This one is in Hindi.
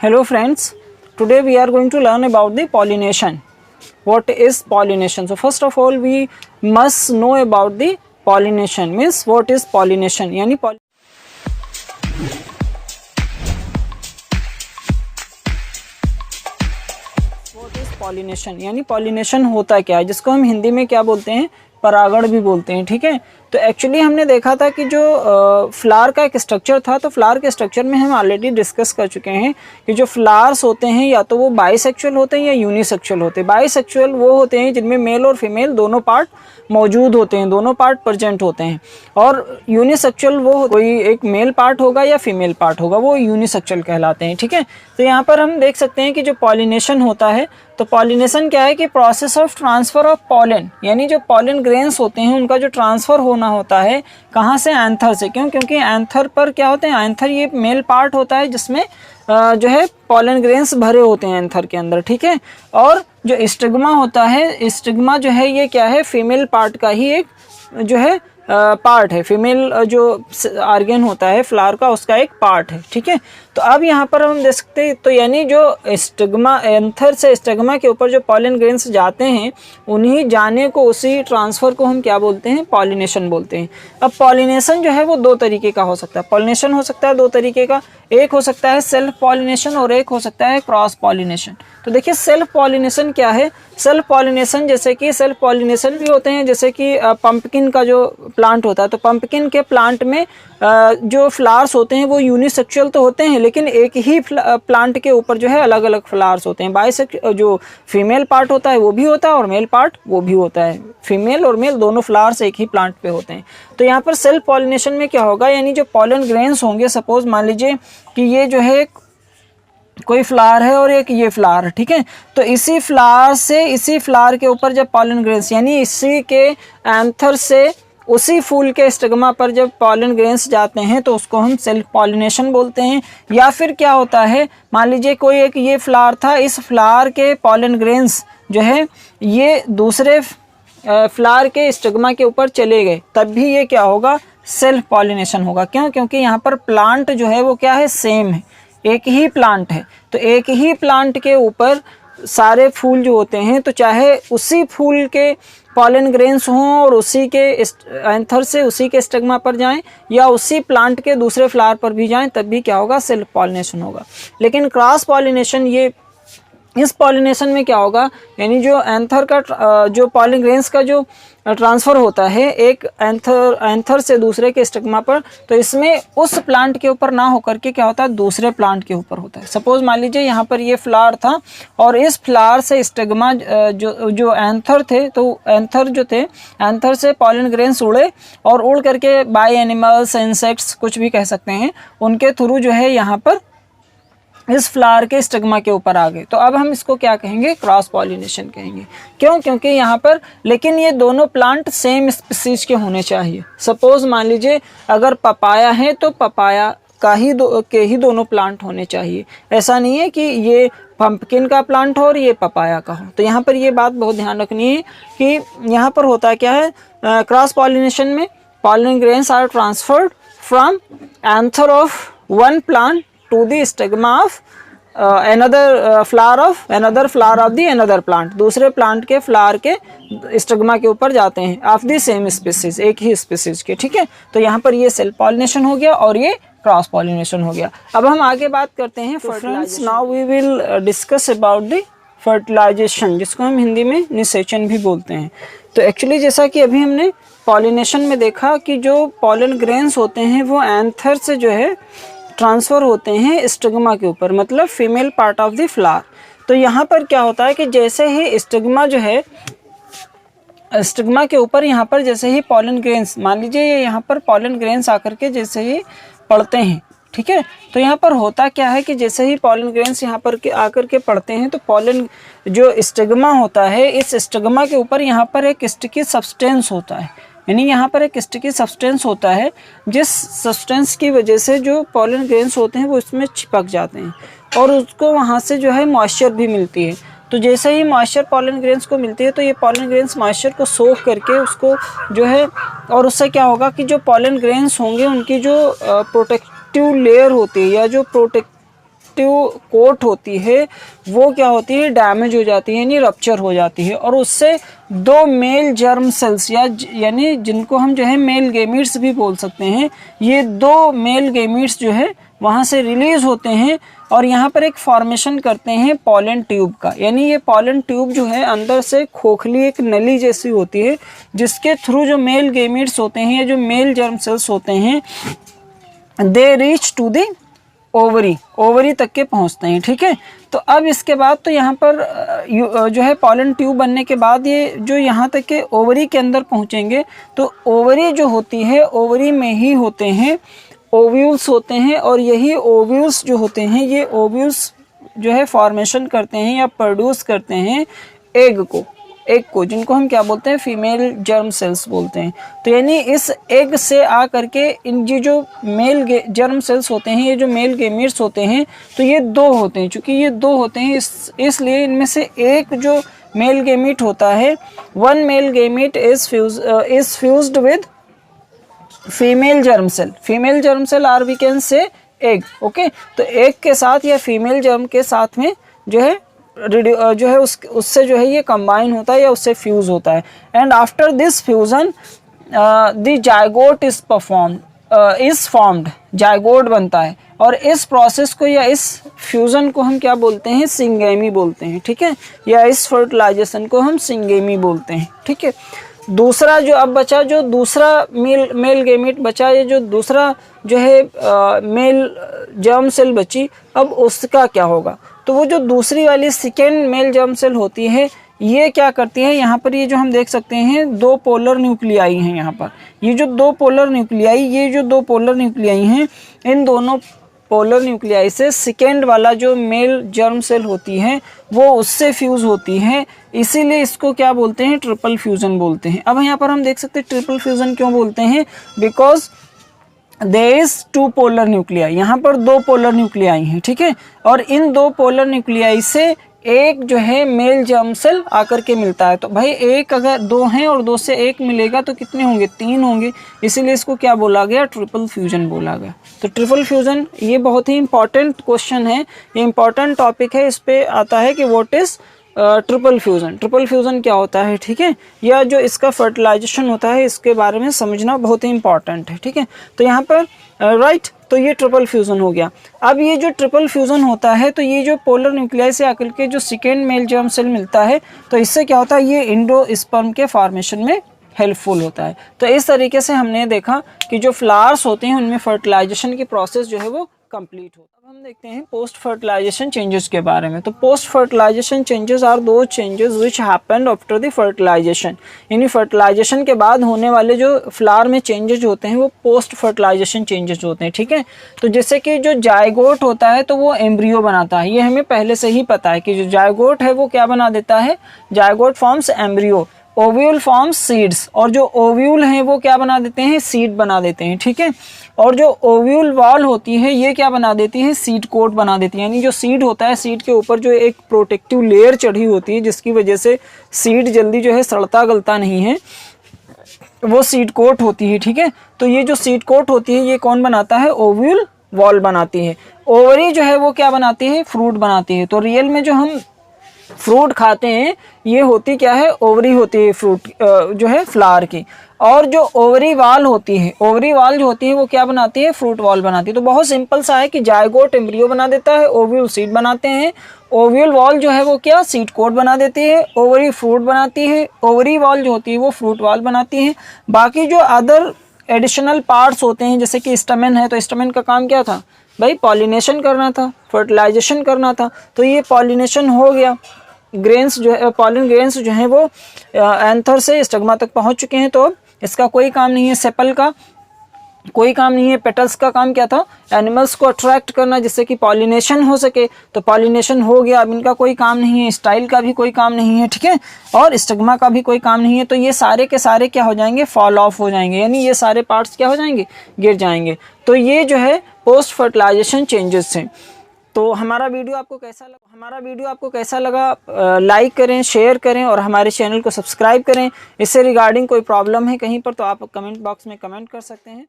Hello friends, today we are going to learn about the pollination. What is pollination? So first of all we must know about the pollination. Means what is pollination? यानी what is pollination? यानी pollination होता क्या है, जिसको हम हिंदी में क्या बोलते हैं, परागण भी बोलते हैं। ठीक है, तो एक्चुअली हमने देखा था कि जो फ्लावर का एक स्ट्रक्चर था, तो फ्लावर के स्ट्रक्चर में हम ऑलरेडी डिस्कस कर चुके हैं कि जो फ्लावर्स होते हैं या तो वो बाइसेक्सुअल होते हैं या यूनिसेक्सुअल होते हैं। बाइसेक्सुअल वो होते हैं जिनमें मेल और फीमेल दोनों पार्ट मौजूद होते हैं, दोनों पार्ट प्रेजेंट होते हैं। और यूनिसेक्सुअल वो कोई एक मेल पार्ट होगा या फीमेल पार्ट होगा, वो यूनिसेक्सुअल कहलाते हैं। ठीक है, तो यहाँ पर हम देख सकते हैं कि जो पॉलिनेशन होता है, तो पॉलिनेशन क्या है कि process of transfer of pollen, यानी जो पॉलन ग्रेन्स होते हैं उनका जो ट्रांसफ़र होना होता है कहाँ से, एंथर से। क्यों? क्योंकि एंथर पर क्या होते हैं, एंथर ये मेल पार्ट होता है जिसमें जो है पॉलन ग्रेन्स भरे होते हैं एंथर के अंदर। ठीक है, और जो स्टिग्मा होता है, स्टिग्मा जो है ये क्या है, फीमेल पार्ट का ही एक जो है पार्ट है, फीमेल जो आर्गन होता है फ्लावर का उसका एक पार्ट है। ठीक है, तो अब यहाँ पर हम देख सकते हैं, तो यानी जो स्टिग्मा, एंथर से स्टिग्मा के ऊपर जो पॉलन ग्रेन्स जाते हैं, उन्हीं जाने को, उसी ट्रांसफ़र को हम क्या बोलते हैं, पॉलिनेशन बोलते हैं। अब पॉलिनेशन जो है वो दो तरीके का हो सकता है। पॉलिनेशन हो सकता है दो तरीके का, एक हो सकता है सेल्फ पॉलिनेशन और एक हो सकता है क्रॉस पॉलिनेशन। तो देखिए सेल्फ पॉलिनेशन क्या है। सेल्फ पॉलिनेशन जैसे कि सेल्फ पॉलिनेशन भी होते हैं, जैसे कि पंपकिन का जो प्लांट होता है, तो पंपकिन के प्लांट में जो फ्लावर्स होते हैं वो यूनिसेक्सुअल तो होते हैं, लेकिन एक ही प्लांट के ऊपर जो है अलग अलग फ्लावर्स होते हैं। बाइसेक्सुअल जो फीमेल पार्ट होता है वो भी होता है और मेल पार्ट वो भी होता है। फीमेल और मेल दोनों फ्लावर्स एक ही प्लांट पे होते हैं। तो यहाँ पर सेल्फ पॉलिनेशन में क्या होगा, यानी जो पॉलन ग्रेन्स होंगे, सपोज मान लीजिए कि ये जो है कोई फ्लावर है और एक ये फ्लावर, ठीक है, तो इसी फ्लावर से इसी फ्लावर के ऊपर जब पॉलन ग्रेन्स, यानी इसी के एंथर से उसी फूल के स्टिग्मा पर जब पॉलन ग्रेन्स जाते हैं तो उसको हम सेल्फ पॉलिनेशन बोलते हैं। या फिर क्या होता है, मान लीजिए कोई एक ये फ्लावर था, इस फ्लावर के पॉलन ग्रेन्स जो है ये दूसरे फ्लावर के स्टिग्मा के ऊपर चले गए, तब भी ये क्या होगा, सेल्फ पॉलिनेशन होगा। क्यों? क्योंकि यहाँ पर प्लांट जो है वो क्या है, सेम है, एक ही प्लांट है। तो एक ही प्लांट के ऊपर सारे फूल जो होते हैं, तो चाहे उसी फूल के पॉलन ग्रेन्स हों और उसी के एंथर से उसी के स्टिग्मा पर जाएं या उसी प्लांट के दूसरे फ्लावर पर भी जाएं, तब भी क्या होगा, सेल्फ पॉलिनेशन होगा। लेकिन क्रॉस पॉलिनेशन, ये इस पॉलिनेशन में क्या होगा, यानी जो एंथर का जो पॉलन ग्रेन्स का जो ट्रांसफ़र होता है एक एंथर से दूसरे के स्टिग्मा पर, तो इसमें उस प्लांट के ऊपर ना होकर के क्या होता है, दूसरे प्लांट के ऊपर होता है। सपोज मान लीजिए यहाँ पर ये फ्लावर था और इस फ्लावर से स्टिग्मा जो एंथर थे, तो एंथर जो थे, एंथर से पॉलन ग्रेन्स उड़े और उड़ करके बाय एनिमल्स, इंसेक्ट्स, कुछ भी कह सकते हैं, उनके थ्रू जो है यहाँ पर इस फ्लावर के स्टिग्मा के ऊपर आ गए। तो अब हम इसको क्या कहेंगे, क्रॉस पॉलिनेशन कहेंगे। क्यों? क्योंकि यहाँ पर, लेकिन ये दोनों प्लांट सेम स्पीसीज के होने चाहिए। सपोज मान लीजिए अगर पपाया है तो पपाया का ही दोनों प्लांट होने चाहिए। ऐसा नहीं है कि ये पंपकिन का प्लांट हो और ये पपाया का हो। तो यहाँ पर ये बात बहुत ध्यान रखनी है कि यहाँ पर होता क्या है, क्रॉस पॉलिनेशन में pollen grains are transferred from anther of one plant to the stigma of another flower of the another plant, दूसरे प्लांट के फ्लावर के स्टिग्मा के ऊपर जाते हैं, ऑफ द सेम स्पीसीज, एक ही स्पीसीज के। ठीक है, तो यहाँ पर ये सेल्फ पॉलिनेशन हो गया और ये क्रॉस पॉलिनेशन हो गया। अब हम आगे बात करते हैं friends, now we will discuss about the fertilization, जिसको हम हिंदी में निषेचन भी बोलते हैं। तो एक्चुअली जैसा कि अभी हमने पॉलिनेशन में देखा कि जो पॉलन ग्रेन्स होते हैं वो एंथर से जो है ट्रांसफ़र होते हैं स्टिग्मा के ऊपर, मतलब female part of the flower. तो यहाँ पर क्या होता है कि जैसे ही स्टिग्मा जो है, स्टिग्मा के ऊपर यहाँ पर जैसे ही पॉलन ग्रेन्स, मान लीजिए ये यहाँ पर पॉलन ग्रेन्स आकर के जैसे ही पड़ते हैं, ठीक है, तो यहाँ पर होता क्या है कि जैसे ही पॉलन ग्रेन्स यहाँ पर आकर के पड़ते हैं, तो पॉलन जो स्टिग्मा होता है, इस स्टिग्मा के ऊपर यहाँ पर एक स्टिकी सब्सटेंस होता है, यानी यहाँ पर एक स्टिकी सब्सटेंस होता है, जिस सब्सटेंस की वजह से जो पॉलन ग्रेन्स होते हैं वो इसमें चिपक जाते हैं और उसको वहाँ से जो है मॉइस्चर भी मिलती है। तो जैसे ही मॉइस्चर पॉलन ग्रेन्स को मिलती है, तो ये पॉलन ग्रेन्स मॉइस्चर को सोख करके उसको जो है, और उससे क्या होगा कि जो पॉलन ग्रेन्स होंगे उनकी जो प्रोटेक्टिव लेयर होती है या जो प्रोटेक्टिव कोट होती है वो क्या होती है, डैमेज हो जाती है यानी रप्चर हो जाती है, और उससे दो मेल जर्म सेल्स यानी जिनको हम जो है मेल गेमिट्स भी बोल सकते हैं, ये दो मेल गेमिट्स जो है वहाँ से रिलीज होते हैं और यहाँ पर एक फॉर्मेशन करते हैं पॉलन ट्यूब का। यानी ये पॉलन ट्यूब जो है अंदर से खोखली एक नली जैसी होती है जिसके थ्रू जो मेल गेमिट्स होते हैं या जो मेल जर्म सेल्स होते हैं they reach to the ovary तक के पहुंचते हैं। ठीक है, तो अब इसके बाद तो यहाँ पर जो है पॉलन ट्यूब बनने के बाद ये जो यहाँ तक के ओवरी के अंदर पहुँचेंगे तो ओवरी जो होती है ओवरी में ही होते हैं ओव्यूल्स होते हैं, और यही ओव्यूल्स जो होते हैं ये ओव्यूल्स जो है फॉर्मेशन करते हैं या प्रोड्यूस करते हैं एग को जिनको हम क्या बोलते हैं, फीमेल जर्म सेल्स बोलते हैं। तो यानी इस एग से आ करके इन ये जो मेल जर्म सेल्स होते हैं, ये जो मेल गेमिट्स होते हैं, तो ये दो होते हैं। चूँकि ये दो होते हैं इसलिए इनमें से एक जो मेल गेमिट होता है, one male gamete is fused with female germ cell are we can say egg. Okay, तो एग के साथ या फीमेल जर्म के साथ में जो है उससे जो है ये कंबाइन होता है या उससे फ्यूज होता है। And after this fusion the zygote is formed, zygote बनता है, और इस प्रोसेस को या इस फ्यूजन को हम क्या बोलते हैं, सिंगेमी बोलते हैं। ठीक है, या इस फर्टिलाइजेशन को हम सिंगेमी बोलते हैं। ठीक है, दूसरा जो अब बचा, जो दूसरा मेल गेमिट बचा, ये जो दूसरा जो है मेल जर्म सेल बची, अब उसका क्या होगा। तो वो जो दूसरी वाली सेकेंड मेल जर्म सेल होती है ये क्या करती है, यहाँ पर ये जो हम देख सकते हैं दो पोलर न्यूक्लियाई हैं। यहाँ पर ये जो दो पोलर न्यूक्लियाई हैं, इन दोनों पोलर न्यूक्लियाई से सेकेंड वाला जो मेल जर्म सेल होती है वो उससे फ्यूज होती है, इसीलिए इसको क्या बोलते हैं, ट्रिपल फ्यूजन बोलते हैं। अब यहाँ पर हम देख सकते हैं ट्रिपल फ्यूजन क्यों बोलते हैं, because there is two polar nuclei, यहाँ पर दो पोलर न्यूक्लियाई हैं। ठीक है, और इन दो पोलर न्यूक्लियाई से एक जो है मेल जर्म सेल आकर के मिलता है। तो भाई एक अगर दो हैं और दो से एक मिलेगा तो कितने होंगे, तीन होंगे, इसीलिए इसको क्या बोला गया, ट्रिपल फ्यूजन बोला गया। तो ट्रिपल फ्यूजन ये बहुत ही इंपॉर्टेंट क्वेश्चन है, ये इंपॉर्टेंट टॉपिक है। इस पे आता है कि व्हाट इज ट्रिपल फ्यूजन क्या होता है। ठीक है, या जो इसका फर्टिलाइजेशन होता है इसके बारे में समझना बहुत ही इंपॉर्टेंट है। ठीक है, तो यहाँ पर राइट, तो ये ट्रिपल फ्यूजन हो गया। अब ये जो ट्रिपल फ्यूजन होता है तो ये जो पोलर न्यूक्लियाई से आकर के जो सेकेंड मेल जर्म सेल मिलता है तो इससे क्या होता है, ये एंडोस्पर्म के फॉर्मेशन में हेल्पफुल होता है। तो इस तरीके से हमने देखा कि जो फ्लावर्स होते हैं उनमें फर्टिलाइजेशन की प्रोसेस जो है वो कंप्लीट होता है। अब हम देखते हैं पोस्ट फर्टिलाइजेशन चेंजेस के बारे में। तो पोस्ट फर्टिलाइजेशन चेंजेस आर दो changes which happened after the fertilization, यानी फर्टिलाइजेशन के बाद होने वाले जो फ्लावर में चेंजेस होते हैं वो पोस्ट फर्टिलाइजेशन चेंजेस होते हैं। ठीक है, तो जैसे कि जो जायगोट होता है तो वो एम्ब्रियो बनाता है, ये हमें पहले से ही पता है कि जो जायगोट है वो क्या बना देता है, zygote forms embryo, ovule forms seeds, और जो ओव्यूल हैं वो क्या बना देते हैं, सीड बना देते हैं। ठीक है, और जो ओव्यूल वॉल होती है ये क्या बना देती है, सीड कोट बना देती है। यानी जो सीड होता है, सीड के ऊपर जो एक प्रोटेक्टिव लेयर चढ़ी होती है जिसकी वजह से सीड जल्दी जो है सड़ता गलता नहीं है, वो सीड कोट होती है। ठीक है, तो ये जो सीड कोट होती है ये कौन बनाता है, ओव्यूल वॉल बनाती है। ओवरी जो है वो क्या बनाती है, फ्रूट बनाती है। तो रियल में जो हम फ्रूट खाते हैं ये होती क्या है, ओवरी होती है फ्रूट जो है फ्लावर की, और जो ओवरी वाल होती है, ओवरी वाल जो होती है वो क्या बनाती है, फ्रूट वॉल बनाती है। तो बहुत सिंपल सा है कि जायगोट एम्ब्रियो बना देता है, ओव्यूल सीड बनाते हैं, ओव्यूल वॉल जो है वो क्या, सीड कोट बना देती है, ओवरी फ्रूट बनाती है, ओवरी वॉल जो होती है वो फ्रूट वॉल बनाती है। बाकी जो अदर एडिशनल पार्ट्स होते हैं जैसे कि स्टमेन है, तो स्टमेन का काम क्या था भाई, पॉलिनेशन करना था, फर्टिलाइजेशन करना था। तो ये पॉलिनेशन हो गया, ग्रेन्स जो है, पॉलन ग्रेन्स जो हैं वो एंथर से स्टिग्मा तक पहुंच चुके हैं। तो इसका कोई काम नहीं है, सेपल का कोई काम नहीं है। पेटल्स का काम क्या था, एनिमल्स को अट्रैक्ट करना जिससे कि पॉलिनेशन हो सके, तो पॉलिनेशन हो गया। अब इनका कोई काम नहीं है, स्टाइल का भी कोई काम नहीं है। ठीक है, और स्टिग्मा का भी कोई काम नहीं है। तो ये सारे के सारे क्या हो जाएंगे, फॉल ऑफ हो जाएंगे, यानी ये सारे पार्ट्स क्या हो जाएंगे, गिर जाएंगे। तो ये जो है पोस्ट फर्टिलाइजेशन चेंजेस हैं। तो हमारा वीडियो आपको कैसा लगा, लाइक करें, शेयर करें और हमारे चैनल को सब्सक्राइब करें। इससे रिगार्डिंग कोई प्रॉब्लम है कहीं पर तो आप कमेंट बॉक्स में कमेंट कर सकते हैं।